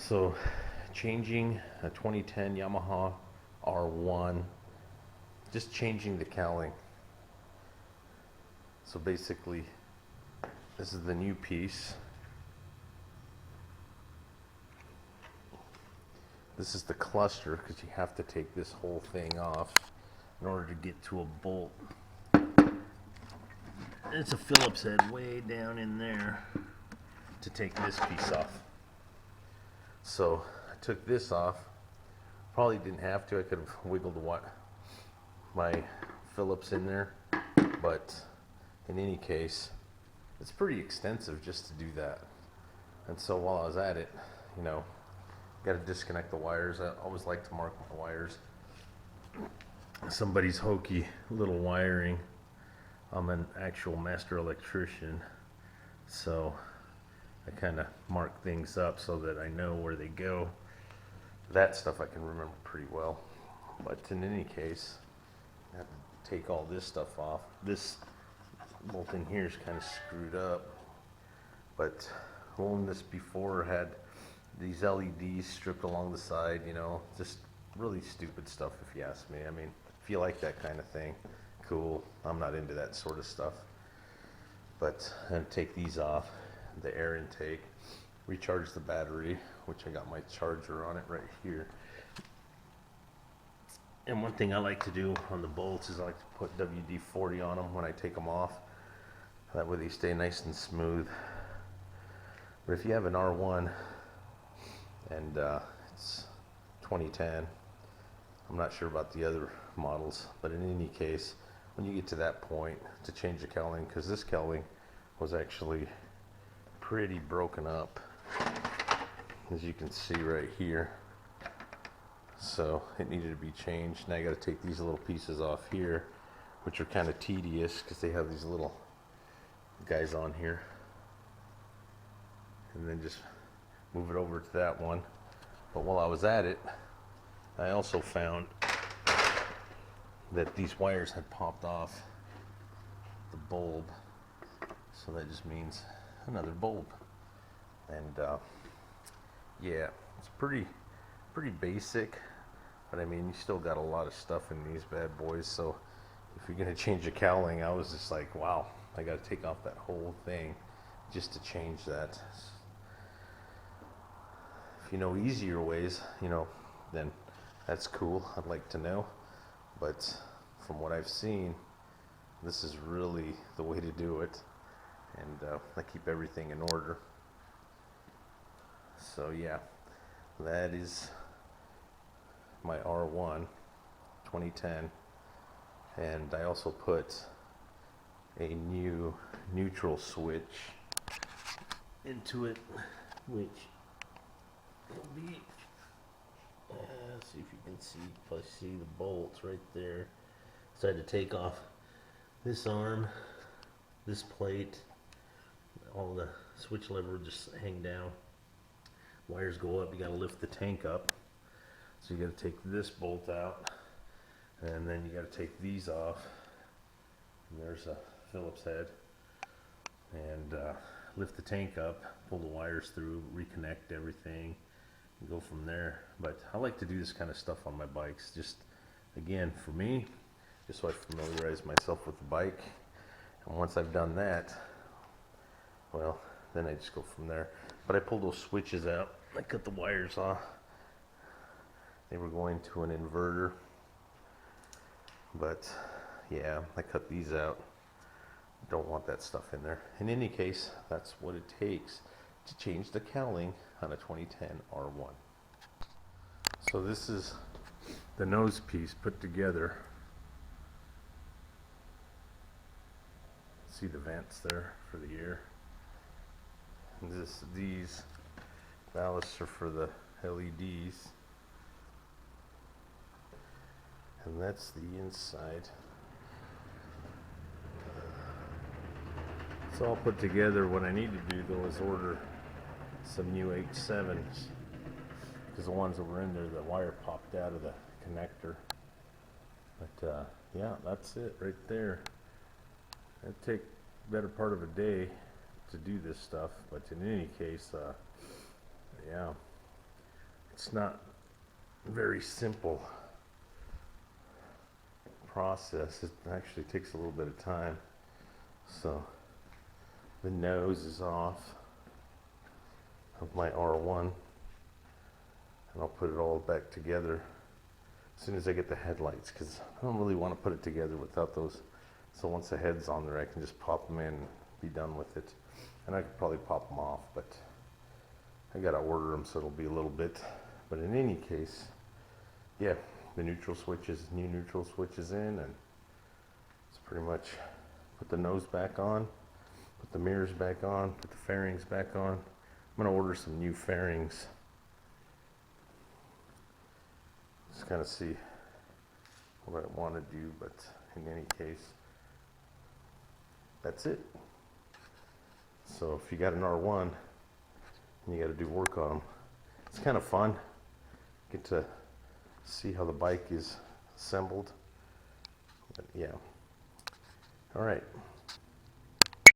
So changing a 2010 Yamaha R1, just changing the cowling. So basically, this is the new piece. This is the cluster, because you have to take this whole thing off in order to get to a bolt. It's a Phillips head way down in there to take this piece off. So I took this off. Probably didn't have to. I could have wiggled my Phillips in there, but in any case, it's pretty extensive just to do that. And so while I was at it, you know, got to disconnect the wires. I always like to mark my wires. Somebody's hokey little wiring. I'm an actual master electrician, so I kind of mark things up so that I know where they go. That stuff I can remember pretty well. But in any case, I have to take all this stuff off. This bolt in here is kind of screwed up, but rolling this before had these LEDs stripped along the side, you know, just really stupid stuff if you ask me. I mean, if you like that kind of thing, cool. I'm not into that sort of stuff. But I'm going to take these off, the air intake, recharge the battery, which I got my charger on it right here. And one thing I like to do on the bolts is I like to put WD-40 on them when I take them off. That way they stay nice and smooth. But if you have an R1 and it's 2010, I'm not sure about the other models, but in any case, when you get to that point to change the cowling, because this cowling was actually pretty broken up, as you can see right here. So it needed to be changed. Now I got to take these little pieces off here, which are kind of tedious because they have these little guys on here, and then just move it over to that one. But while I was at it, I also found that these wires had popped off the bulb, so that just means another bulb. And yeah, it's pretty basic, but I mean, you still got a lot of stuff in these bad boys. So if you're gonna change the cowling, I was just like, wow, I got to take off that whole thing just to change that. If you know easier ways, you know, then that's cool. I'd like to know, but from what I've seen, this is really the way to do it. And I keep everything in order. So yeah, that is my R1 2010, and I also put a new neutral switch into it, which will be, see if you can see, probably see the bolts right there. So I had to take off this arm, this plate, all the switch lever just hang down. Wires go up, you gotta lift the tank up. So you gotta take this bolt out, and then you gotta take these off. And there's a Phillips head. And lift the tank up, pull the wires through, reconnect everything, and go from there. But I like to do this kind of stuff on my bikes, just again for me, just so I familiarize myself with the bike. And once I've done that, well, then I just go from there. But I pulled those switches out, I cut the wires off. They were going to an inverter, but yeah, I cut these out. Don't want that stuff in there. In any case, that's what it takes to change the cowling on a 2010 R1. So this is the nose piece put together. See the vents there for the air. And these ballasts are for the LEDs. And that's the inside. It's all put together. What I need to do though is order some new H7s, because the ones that were in there, the wire popped out of the connector. But yeah, that's it right there. It'd take the better part of a day to do this stuff, but in any case, yeah, it's not a very simple process. It actually takes a little bit of time. So the nose is off of my R1, and I'll put it all back together as soon as I get the headlights, because I don't really want to put it together without those. So once the head's on there, I can just pop them in and be done with it. And I could probably pop them off, but I gotta order them, so it'll be a little bit. But in any case, yeah, the neutral switches, new neutral switches in, and it's pretty much put the nose back on, put the mirrors back on, put the fairings back on. I'm gonna order some new fairings. Just kind of see what I want to do, but in any case, that's it. So if you got an R1 and you got to do work on them, it's kind of fun. Get to see how the bike is assembled. But yeah. All right.